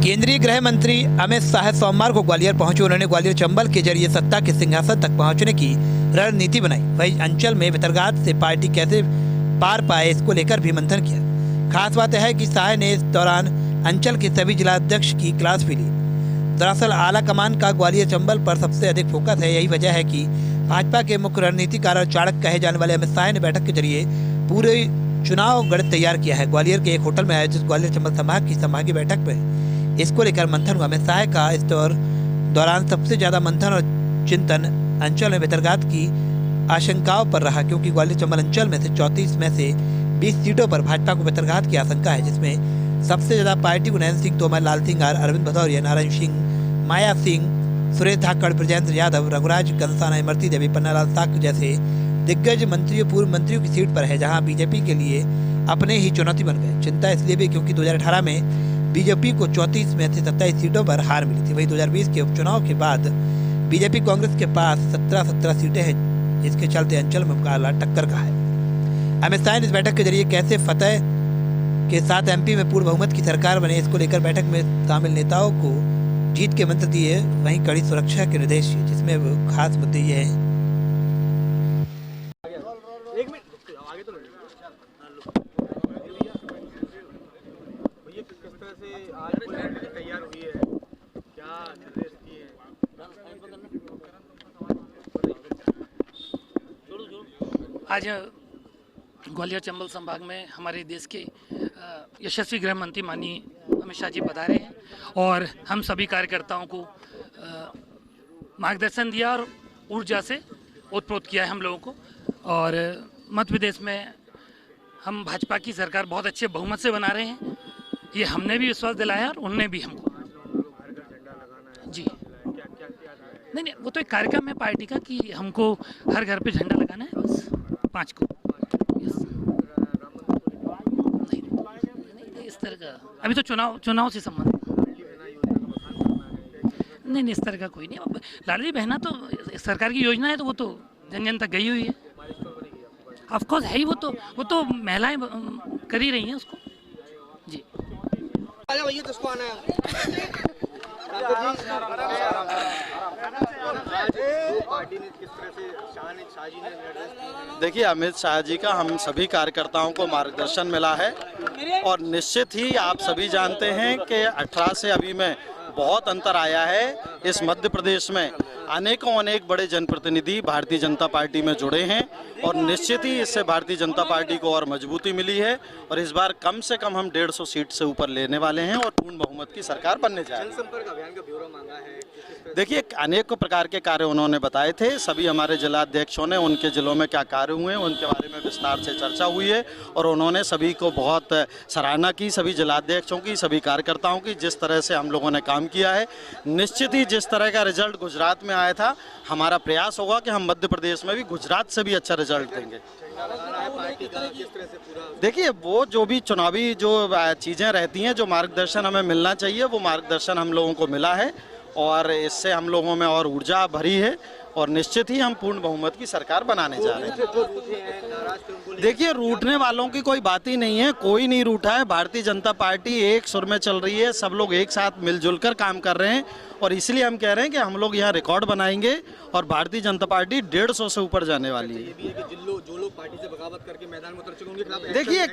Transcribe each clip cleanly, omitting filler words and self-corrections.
केंद्रीय गृह मंत्री अमित शाह सोमवार को ग्वालियर पहुंचे। उन्होंने ग्वालियर चंबल के जरिए सत्ता के सिंहासन तक पहुंचने की रणनीति बनाई। वहीं अंचल में भितरघात से पार्टी कैसे पार पाए, इसको लेकर भी मंथन किया। खास बात यह है कि शाह ने इस दौरान अंचल के सभी जिलाध्यक्ष की क्लास भी ली। दरअसल आला कमान का ग्वालियर चंबल पर सबसे अधिक फोकस है। यही वजह है कि भाजपा के मुख्य रणनीतिकार और चाणक्य कहे जाने वाले अमित शाह ने बैठक के जरिए पूरे चुनाव गणित तैयार किया है। ग्वालियर के एक होटल में आयोजित ग्वालियर चंबल संभाग की संभागीय बैठक में इसको लेकर मंथन हुआ। अमित शाह का इस दौरान सबसे ज्यादा मंथन और चिंतन अंचल में भितरघात की आशंकाओं पर रहा, क्योंकि ग्वालियर चंबल अंचल में से 34 में से 20 सीटों पर भाजपा को भितरघात की आशंका है, जिसमें सबसे ज्यादा पार्टी को नयन सिंह तोमर, लाल सिंह आर, अरविंद भदौरिया, नारायण सिंह, माया सिंह, सुरेश धाकड़, ब्रजेंद्र यादव, रघुराज कंसाना, इमरती देवी, पन्नालाल साक्य जैसे दिग्गज मंत्रियों, पूर्व मंत्रियों की सीट पर है, जहां बीजेपी के लिए अपने ही चुनौती बन गए। चिंता इसलिए भी क्योंकि 2018 में बीजेपी को 34 में से 27 सीटों पर हार मिली थी। वहीं 2020 के उपचुनाव के बाद बीजेपी कांग्रेस के पास 17 सीटें हैं, जिसके चलते अंचल में मुकाबला टक्कर का है। अमित शाह ने इस बैठक के जरिए कैसे फतेह के साथ एमपी में पूर्ण बहुमत की सरकार बने, इसको लेकर बैठक में शामिल नेताओं को जीत के मंत्र दिए। वहीं कड़ी सुरक्षा के निर्देश, जिसमें खास मुद्दे ये हैं। तैयार हुई है, क्या निर्देश दिए हैं? आज ग्वालियर चंबल संभाग में हमारे देश के यशस्वी गृह मंत्री माननीय अमित शाह जी पधारे हैं और हम सभी कार्यकर्ताओं को मार्गदर्शन दिया और ऊर्जा से ओतप्रोत किया है हम लोगों को। और मध्य प्रदेश में हम भाजपा की सरकार बहुत अच्छे बहुमत से बना रहे हैं, ये हमने भी विश्वास दिलाया और उन्होंने भी हमको। जी नहीं, वो तो एक कार्यक्रम है पार्टी का कि हमको हर घर पे झंडा लगाना है, बस 5 को। नहीं, इस तरह का अभी तो चुनाव से संबंधित नहीं, इस तरह का कोई नहीं। लाडली बहना तो सरकार की योजना है, तो वो तो जन जन तक गई हुई है। ऑफ कोर्स है ही, वो तो महिलाएं कर ही रही हैं उसको। जी देखिए, अमित शाह जी का हम सभी कार्यकर्ताओं को मार्गदर्शन मिला है और निश्चित ही आप सभी जानते हैं कि 18 से अभी में बहुत अंतर आया है। इस मध्य प्रदेश में अनेक बड़े जनप्रतिनिधि भारतीय जनता पार्टी में जुड़े हैं और निश्चित ही इससे भारतीय जनता पार्टी को और मजबूती मिली है और इस बार कम से कम हम 150 सीट से ऊपर लेने वाले हैं और पूर्ण बहुमत की सरकार बनने जा रही है। जनसंपर्क अभियान का ब्यौरा मांगा है। देखिए, अनेक प्रकार के कार्य उन्होंने बताए थे। सभी हमारे जिलाध्यक्षों ने उनके जिलों में क्या कार्य हुए हैं उनके बारे में विस्तार से चर्चा हुई है और उन्होंने सभी को बहुत सराहना की, सभी जिलाध्यक्षों की, सभी कार्यकर्ताओं की, जिस तरह से हम लोगों ने काम किया है। निश्चित ही जिस तरह का रिजल्ट गुजरात में आया था, हमारा प्रयास होगा कि हम मध्य प्रदेश में भी गुजरात से भी अच्छा रिजल्ट देंगे। देखिए, वो जो भी चुनावी जो चीज़ें रहती हैं, जो मार्गदर्शन हमें मिलना चाहिए, वो मार्गदर्शन हम लोगों को मिला है और इससे हम लोगों में और ऊर्जा भरी है और निश्चित ही हम पूर्ण बहुमत की सरकार बनाने जा रहे हैं। देखिए, रूठने वालों की कोई बात ही नहीं है, कोई नहीं रूठा है। भारतीय जनता पार्टी एक सुर में चल रही है, सब लोग एक साथ मिलजुल कर काम कर रहे हैं और इसलिए हम कह रहे हैं कि हम लोग यहाँ रिकॉर्ड बनाएंगे और भारतीय जनता पार्टी 150 से ऊपर जाने वाली है। जो लोग पार्टी से बगावत करके मैदान में उतर चुके उनके खिलाफ देखिए,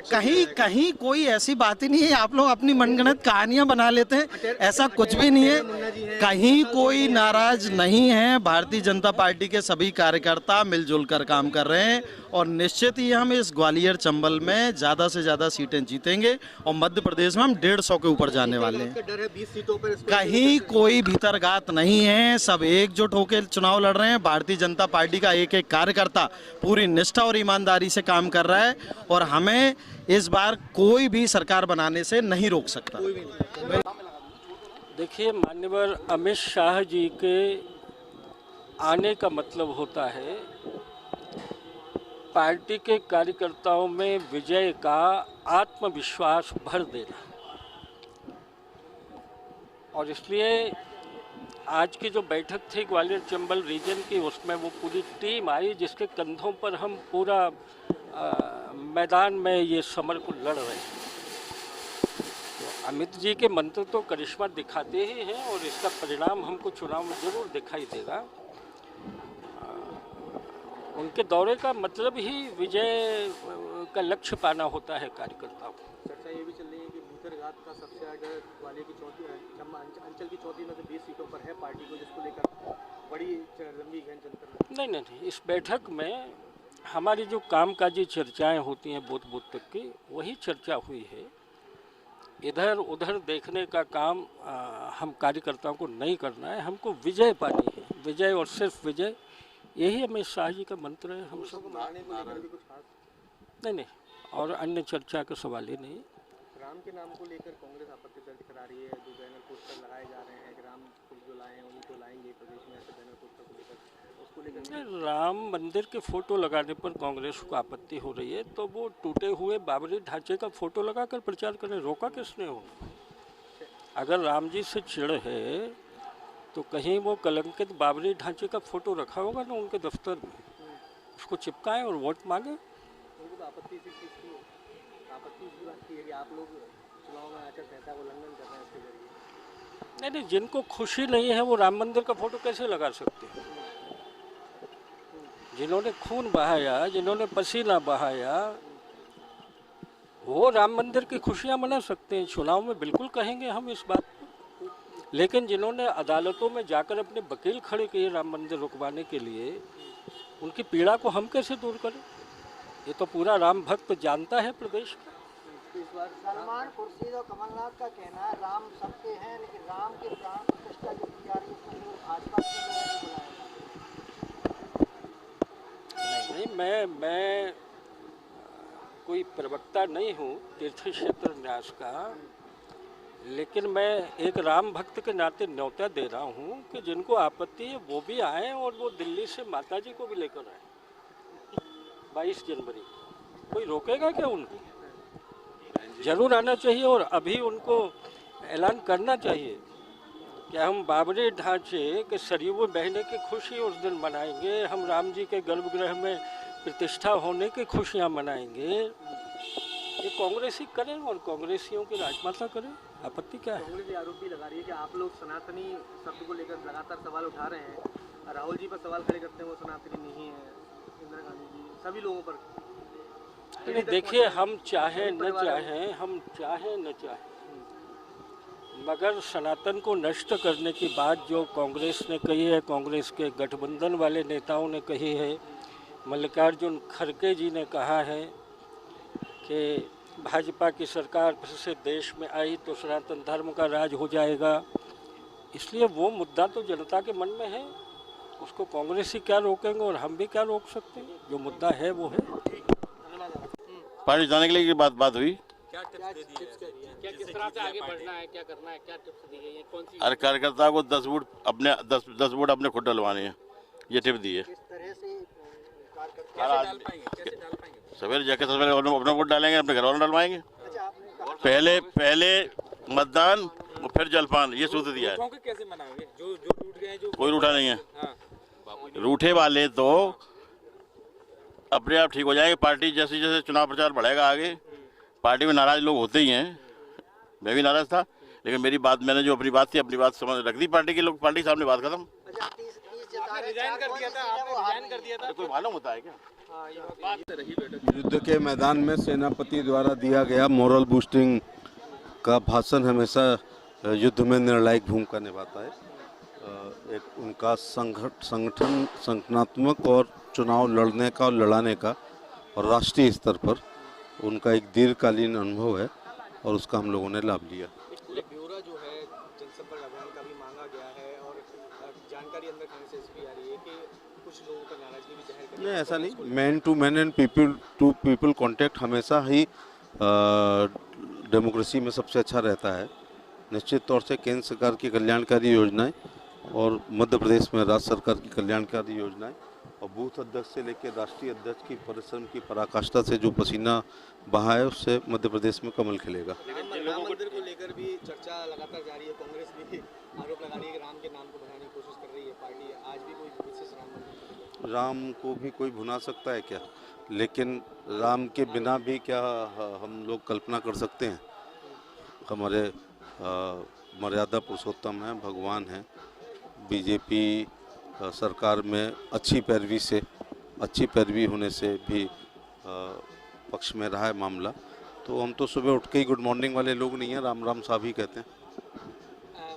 कहीं कोई ऐसी बात ही नहीं है। आप लोग अपनी मनगढ़ंत कहानियां बना लेते हैं, ऐसा कुछ भी नहीं है। कहीं कोई नाराज नहीं है। भारतीय जनता पार्टी के सभी कार्यकर्ता मिलजुल कर काम कर रहे हैं और निश्चित ही हम इस ग्वालियर चंबल में ज़्यादा से ज़्यादा सीटें जीतेंगे और मध्य प्रदेश में हम 150 के ऊपर जाने वाले हैं। कहीं कोई भीतरघात नहीं है, सब एकजुट होकर चुनाव लड़ रहे हैं। भारतीय जनता पार्टी का एक एक कार्यकर्ता पूरी निष्ठा और ईमानदारी से काम कर रहा है और हमें इस बार कोई भी सरकार बनाने से नहीं रोक सकता। देखिए, माननीय अमित शाह जी के आने का मतलब होता है पार्टी के कार्यकर्ताओं में विजय का आत्मविश्वास भर देना और इसलिए आज की जो बैठक थी ग्वालियर चंबल रीजन की, उसमें वो पूरी टीम आई जिसके कंधों पर हम पूरा मैदान में ये समर को लड़ रहे हैं। अमित जी के मंत्र तो करिश्मा दिखाते ही हैं और इसका परिणाम हमको चुनाव में जरूर दिखाई देगा। उनके दौरे का मतलब ही विजय का लक्ष्य पाना होता है कार्यकर्ताओं को। चर्चा ये भी चल रही है कि भूतरघात का सबसे आगे ग्वालियर की अंचल की 34 में से 20 सीटों पर है पार्टी को, जिसको लेकर बड़ी लंबी गहन जंतर। नहीं, इस बैठक में हमारी जो कामकाजी चर्चाएं होती हैं बूथ बूथ तक की, वही चर्चा हुई है। इधर उधर देखने का काम हम कार्यकर्ताओं को नहीं करना है, हमको विजय पानी है, विजय और सिर्फ विजय, यही अमित शाह जी का मंत्र है। हम सब नहीं, और अन्य चर्चा का सवाल ही नहीं। राम के नाम को लेकर कांग्रेस आपत्ति दर्ज करा रही है, जो बैनर पोस्टर लगाए जा रहे हैं कि राम जो लाए हैं उन्हीं को लाएंगे प्रदेश में, ऐसे बैनर पोस्टर को लेकर उसको लेकर राम मंदिर के फोटो लगाने पर कांग्रेस को आपत्ति हो रही है, तो वो टूटे हुए बाबरी ढांचे का फोटो लगाकर प्रचार करें, रोका किसने हो? अगर राम जी से चिढ़ है तो कहीं वो कलंकित बाबरी ढांचे का फोटो रखा होगा ना उनके दफ्तर में, उसको चिपकाएं और वोट मांगे। उनको तो आपत्ति इसी चीज़ की आपत्ति इसी बात की है कि आप लोग चुनाव में आचार संहिता का उल्लंघन कर रहे हैं इसके जरिए। नहीं, जिनको खुशी नहीं है वो राम मंदिर का फोटो कैसे लगा सकते हैं? जिन्होंने खून बहाया, जिन्होंने पसीना बहाया, वो राम मंदिर की खुशियां मना सकते हैं। चुनाव में बिल्कुल कहेंगे हम इस बात को, लेकिन जिन्होंने अदालतों में जाकर अपने वकील खड़े किए राम मंदिर रुकवाने के लिए, उनकी पीड़ा को हम कैसे दूर करें? ये तो पूरा राम भक्त जानता है प्रदेश का। सलमान खुर्शीद और कमलनाथ का कहना है राम सबके हैं, लेकिन राम के प्राण प्रतिष्ठा जो की जा रही है उसमें केवल भाजपा के लोगों को बुलाया। नहीं, मैं कोई प्रवक्ता नहीं हूँ तीर्थ क्षेत्र न्यास का, लेकिन मैं एक राम भक्त के नाते न्योता दे रहा हूँ कि जिनको आपत्ति है वो भी आए और वो दिल्ली से माता जी को भी लेकर आए 22 जनवरी। कोई रोकेगा क्या उनको? जरूर आना चाहिए और अभी उनको ऐलान करना चाहिए कि हम बाबरी ढांचे के सरयू बहने की खुशी उस दिन मनाएंगे, हम राम जी के गर्भगृह में प्रतिष्ठा होने की खुशियाँ मनाएंगे। ये कांग्रेसी करें और कांग्रेसियों की राजमाता करें, आपत्ति क्या है? कांग्रेस ये आरोप भी लगा रही है कि आप लोग सनातनी शब्द को लेकर लगातार सवाल उठा रहे हैं। राहुल जी पर सवाल खड़े करते हैं वो सनातनी नहीं है, इंदिरा गांधी जी, सभी लोगों पर। देखिए, हम चाहें न चाहें, मगर सनातन को नष्ट करने की बात जो कांग्रेस ने कही है, कांग्रेस के गठबंधन वाले नेताओं ने कही है, मल्लिकार्जुन खड़गे जी ने कहा है कि भाजपा की सरकार से देश में आई तो सनातन धर्म का राज हो जाएगा। इसलिए वो मुद्दा तो जनता के मन में है, उसको कांग्रेसी क्या रोकेंगे और हम भी क्या रोक सकते हैं? जो मुद्दा है वो है। पार्टी जाने के लिए बात हुई। क्या टिप्स दे दिए हैं? क्या किस तरह से आगे बढ़ना है, क्या करना है, क्या टिप्स दी गई है? कौन सी? हर कार्यकर्ता को 10 वोट अपने खुद डलवाने हैं, ये टिप दी है। किस तरह से कैसे डाल पाएंगे? सवेरे जाके सवेरे अपना वोट डालेंगे, अपने घर वालों डलवाएंगे। अच्छा, आपने कहा पहले मतदान और फिर जलपान, ये सूत्र दिया है। कैसे मनाएंगे? जो टूट गए, जो कोई रूठा नहीं है। रूठे वाले तो अपने आप ठीक हो जाएंगे। पार्टी जैसे जैसे चुनाव प्रचार बढ़ेगा आगे, पार्टी में नाराज लोग होते ही हैं। मैं भी नाराज था, लेकिन मैंने जो अपनी बात थी, अपनी बात समझ रख दी पार्टी के लोग, पार्टी के सामने बात खत्म। रिजाइन कर दिया था, आपने रिजाइन कर दिया था। कोई मालूम होता है क्या? युद्ध के मैदान में सेनापति द्वारा दिया गया मोरल बूस्टिंग का भाषण हमेशा युद्ध में निर्णायक भूमिका निभाता है। एक उनका संगठनात्मक और चुनाव लड़ने का और लड़ाने का और राष्ट्रीय स्तर पर उनका एक दीर्घकालीन अनुभव है और उसका हम लोगों ने लाभ लिया। ब्यौरा जो है जनसंपर्क अभियान का भी मांगा गया है और जानकारी अंदर खाने से इसकी आ रही है कि कुछ लोगों का नाराजगी भी जाहिर कर। नहीं, ऐसा नहीं। Man to man and people to people contact हमेशा ही डेमोक्रेसी में सबसे अच्छा रहता है। निश्चित तौर से केंद्र सरकार की कल्याणकारी योजनाएं और मध्य प्रदेश में राज्य सरकार की कल्याणकारी योजनाएं और बूथ अध्यक्ष से लेकर राष्ट्रीय अध्यक्ष की परिश्रम की पराकाष्ठा से जो पसीना बहा है उससे मध्य प्रदेश में कमल खिलेगा। राम मंदिर को लेकर भी चर्चा लगातार जारी है। कांग्रेस भी आरोप लगा रही है कि राम के नाम को बढ़ाने की कोशिश कर रही है पार्टी। आज भी कोई विशेष राम को भी कोई भुना सकता है क्या? लेकिन राम के बिना भी क्या हम लोग कल्पना कर सकते हैं? हमारे मर्यादा पुरुषोत्तम हैं, भगवान हैं। बीजेपी सरकार में अच्छी पैरवी होने से भी पक्ष में रहा है मामला। तो हम तो सुबह उठ के ही गुड मॉर्निंग वाले लोग नहीं हैं, राम राम साहब ही कहते हैं।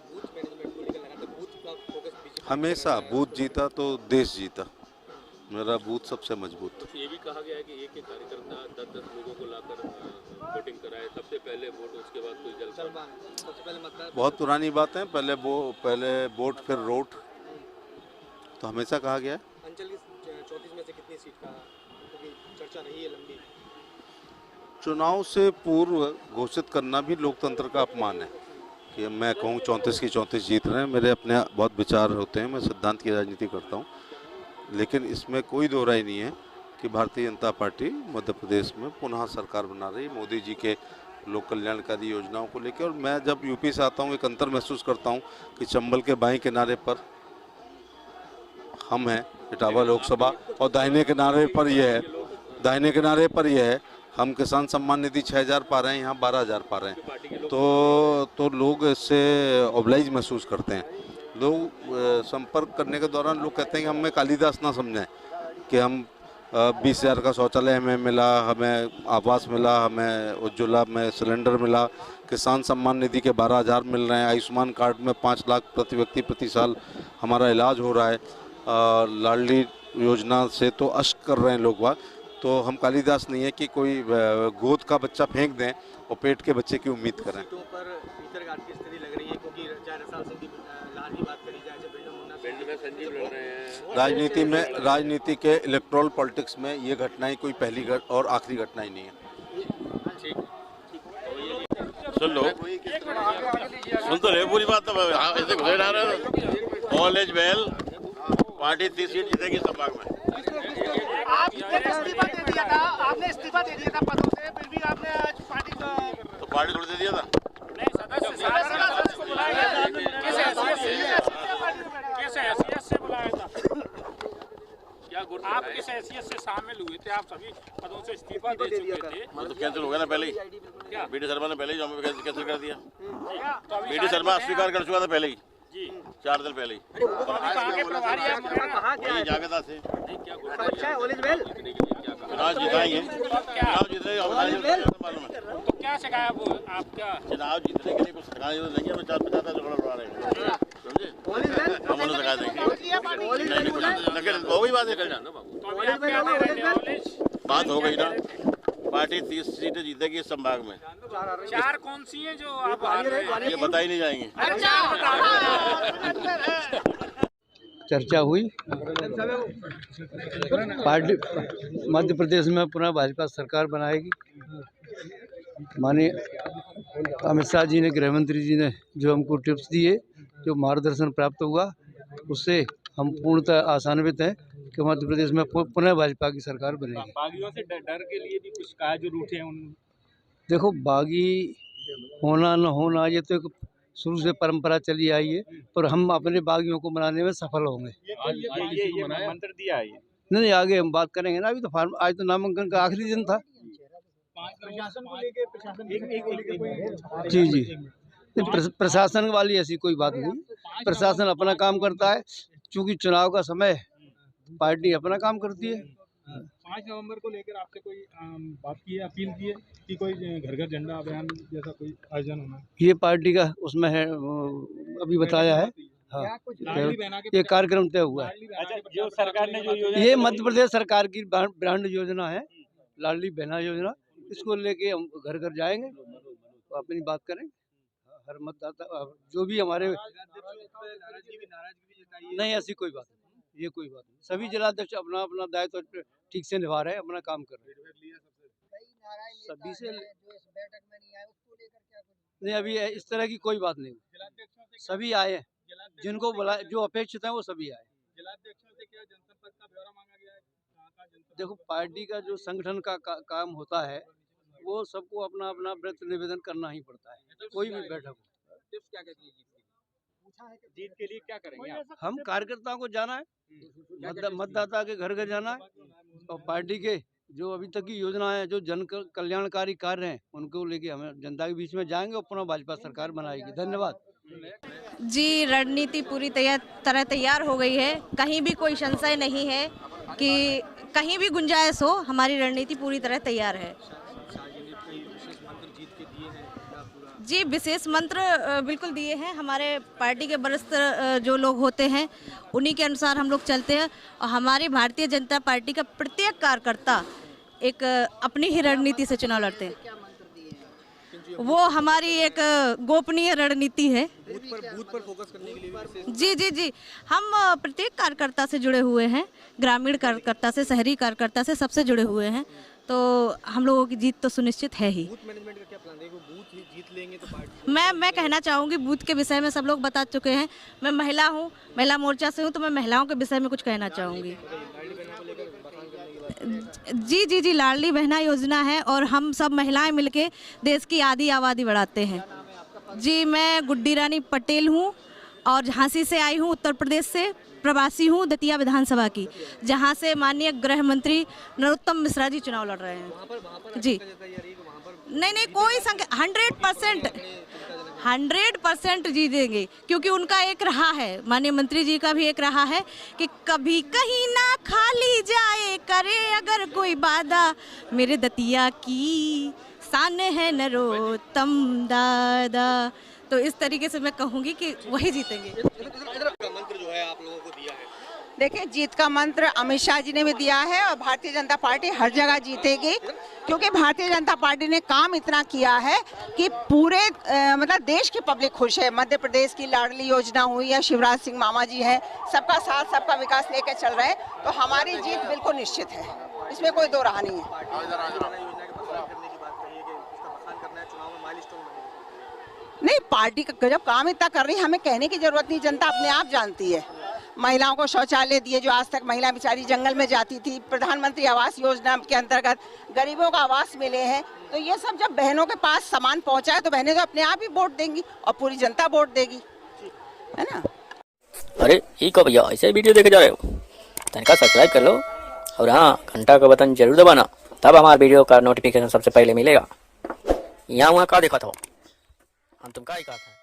बूथ मैनेजमेंट को लेकर लगातार बूथ का फोकस बीजेपी हमेशा बूथ जीता तो देश जीता। मेरा बूथ सबसे मजबूत। ये भी कहा गया है कि एक कार्यकर्ता 10-10 लोगों को लाकर वोटिंग कराए, सबसे पहले वोट उसके बाद कोई जलपान। सबसे पहले मतदान बहुत पुरानी बात है, पहले वोट फिर रोट, तो हमेशा कहा गया है। अंचल की 34 में से कितनी सीट का, क्योंकि चर्चा रही है लंबी। चुनाव से पूर्व घोषित करना भी लोकतंत्र का अपमान है कि मैं कहूँ 34 की 34 जीत रहे हैं। मेरे अपने बहुत विचार होते हैं, मैं सिद्धांत की राजनीति करता हूँ, लेकिन इसमें कोई दो राय नहीं है कि भारतीय जनता पार्टी मध्य प्रदेश में पुनः सरकार बना रही है मोदी जी के लोक कल्याणकारी योजनाओं को लेकर। और मैं जब यूपी से आता हूँ एक अंतर महसूस करता हूँ कि चंबल के बाएं किनारे पर हम हैं, इटावा लोकसभा, और दाहिने किनारे पर यह है हम किसान सम्मान निधि 6000 पा रहे हैं, यहाँ 12000 पा रहे हैं। तो लोग इससे ऑब्लाइज महसूस करते हैं। लोग संपर्क करने के दौरान लोग कहते हैं कि हमें कालिदास ना समझें कि हम 20,000 का शौचालय हमें मिला, हमें आवास मिला, हमें उज्ज्वला में सिलेंडर मिला, किसान सम्मान निधि के 12,000 मिल रहे हैं, आयुष्मान कार्ड में 5 लाख प्रति व्यक्ति प्रति साल हमारा इलाज हो रहा है, लाडली योजना से तो अश्क कर रहे हैं लोग बाग। तो हम कालिदास नहीं है कि कोई गोद का बच्चा फेंक दें और पेट के बच्चे की उम्मीद करें। सीटों पर भीतरघात की स्थिति लग रही है, क्योंकि चाहे रसाल सिंह की लाल की बात करी जाए, पिंड में संजीव लड़ रहे हैं। राजनीति के इलेक्ट्रोल पॉलिटिक्स में ये घटनाएं कोई पहली और आखिरी घटनाएं नहीं है। सुन लो, सुन तो रहे पूरी बात, तो ऐसे घुसे डाल रहे। All is well, party 30 seat जीतेगी संभाग में। आपने इस्तीफा दे दिया था पदों से, फिर भी आपने आज पार्टी का तो पार्टी थोड़ी दे दिया था। किस हैसियत से बुलाया था? आप किस हैसियत से शामिल हुए थे? आप सभी पदों से इस्तीफा दे चुके थे। तो कैंसिल हो गया ना पहले ही, बीडी शर्मा ने पहले ही कैंसिल कर दिया। बीडी शर्मा अस्वीकार कर चुका था पहले ही, 4 दिन पहले ही। जागता से चुनाव जिताएंगे, चुनाव जीतने मालूम है। तो क्या सिखाया वो आपका? चुनाव जीतने के लिए कुछ सिखाने तो नहीं है, 50-50 झगड़ा लड़ा रहे हैं, समझे? हम उन्हें सिखा देंगे, हो गई बात है, बात हो गई ना। पार्टी 30 सीटें जीतेगी इस संभाग में। 4 कौन सी हैं जो आप हार रहे हैं? ये बता ही नहीं जाएंगे। चर्चा हुई, पार्टी मध्य प्रदेश में पुनः भाजपा सरकार बनाएगी। माननीय अमित शाह जी ने, गृह मंत्री जी ने जो हमको टिप्स दिए, जो मार्गदर्शन प्राप्त हुआ, उससे हम पूर्णतः आशान्वित हैं कि मध्य प्रदेश में पुनः भाजपा की सरकार बनेगी। बागियों से डर के लिए भी कुछ कहा जो रूठे हैं उन? देखो, बागी होना न होना ये तो एक शुरू से परंपरा चली आई है, पर हम अपने बागियों को बनाने में सफल होंगे। ये मंत्र दिया है। नहीं, आगे हम बात करेंगे ना। अभी तो आज तो नामांकन का आखिरी दिन था। जी प्रशासन वाली ऐसी कोई बात नहीं, प्रशासन अपना काम करता है। चूंकि चुनाव का समय है, पार्टी अपना काम करती है। 5 नवंबर को लेकर आपसे कोई बात की है, अपील की है कि कोई घर घर झंडा अभियान जैसा कोई आयोजन होना? ये पार्टी का उसमें है, अभी बताया है। हाँ, ये कार्यक्रम तय हुआ है। अच्छा, जो सरकार ने जो योजना, ये मध्य प्रदेश सरकार की ब्रांड योजना है, लाडली बहना योजना। इसको लेके हम घर घर जाएंगे, तो अपनी बात करेंगे। हर मतदाता जो भी हमारे, नहीं ऐसी कोई बात नहीं, ये कोई बात नहीं। सभी जिलाध्यक्ष अपना अपना दायित्व ठीक से निभा रहे हैं, अपना काम कर रहे हैं। सभी से नहीं, अभी इस तरह की कोई बात नहीं। सभी आए हैं, जिनको बुलाए, जो अपेक्षित है वो सभी आए। जिलाध्यक्षों से क्या जनसंपर्क का ब्यौरा मांगा गया है? देखो, पार्टी का जो संगठन का काम होता है, वो सबको अपना अपना व्रत निवेदन करना ही पड़ता है। कोई भी बैठक हो। टिप्स क्या कहती है जीत के लिए क्या करेंगे आप? हम कार्यकर्ताओं को जाना है, मतदाता के घर घर जाना है, और पार्टी के जो अभी तक की योजना है, जो जन कल्याणकारी कार्य हैं, उनको लेके हमें जनता के बीच में जाएंगे और पुनः भाजपा सरकार बनाएगी। धन्यवाद जी। रणनीति पूरी तरह तैयार हो गई है, कहीं भी कोई संशय नहीं है कि कहीं भी गुंजाइश हो, हमारी रणनीति पूरी तरह तैयार है। जी, विशेष मंत्र बिल्कुल दिए हैं। हमारे पार्टी के वरिष्ठ जो लोग होते हैं उन्हीं के अनुसार हम लोग चलते हैं और हमारी भारतीय जनता पार्टी का प्रत्येक कार्यकर्ता एक अपनी ही रणनीति से चुनाव लड़ते हैं। वो हमारी एक गोपनीय रणनीति है। बूथ पर फोकस करने के लिए जी जी जी, हम प्रत्येक कार्यकर्ता से जुड़े हुए हैं, ग्रामीण कार्यकर्ता से, शहरी कार्यकर्ता से, सबसे जुड़े हुए हैं, तो हम लोगों की जीत तो सुनिश्चित है ही। बूथ मैनेजमेंट का क्या प्लान है? वो बूथ ही जीत लेंगे तो पार्टी। मैं कहना चाहूँगी, बूथ के विषय में सब लोग बता चुके हैं। मैं महिला हूँ, महिला मोर्चा से हूँ, तो मैं महिलाओं के विषय में कुछ कहना चाहूँगी। जी जी जी, लाडली बहना योजना है और हम सब महिलाएं मिलके देश की आधी आबादी बढ़ाते हैं। जी, मैं गुड्डी रानी पटेल हूँ और झांसी से आई हूँ, उत्तर प्रदेश से प्रवासी हूँ, दतिया विधानसभा की, जहाँ से माननीय गृह मंत्री नरोत्तम मिश्रा जी चुनाव लड़ रहे हैं। जी नहीं, कोई संख्या 100% जीतेंगे, क्योंकि उनका एक रहा है, माननीय मंत्री जी का भी एक रहा है कि कभी कहीं ना खाली जाए, करे अगर कोई वादा, मेरे दतिया की शान है नरोत्तम दादा। तो इस तरीके से मैं कहूँगी कि वही जीतेंगे। मंत्र जो है आप लोगों को दिया है, देखिए, जीत का मंत्र अमित शाह जी ने भी दिया है और भारतीय जनता पार्टी हर जगह जीतेगी, क्योंकि भारतीय जनता पार्टी ने काम इतना किया है कि पूरे मतलब देश की पब्लिक खुश है। मध्य प्रदेश की लाडली योजना हुई या शिवराज सिंह मामा जी हैं, सबका साथ सबका विकास लेकर चल रहे हैं, तो हमारी जीत बिल्कुल निश्चित है, इसमें कोई दो राह नहीं है। नहीं, पार्टी का जब काम इतना कर रही है, हमें कहने की जरूरत नहीं, जनता अपने आप जानती है। महिलाओं को शौचालय दिए, जो आज तक महिला बेचारी जंगल में जाती थी, प्रधानमंत्री आवास योजना के अंतर्गत गरीबों को आवास मिले हैं, तो ये सब जब बहनों के पास सामान पहुंचा है तो बहनें तो अपने आप ही वोट देंगी और पूरी जनता वोट देगी, है ना। अरे ये को भैया, ऐसे वीडियो देखे जा रहे हो, तनिका सब्सक्राइब कर लो और हाँ, घंटा का बटन जरूर दबाना, तब हमारे वीडियो का नोटिफिकेशन सबसे पहले मिलेगा। यहाँ वहाँ का देखा था हम, तुम का ही कहा था।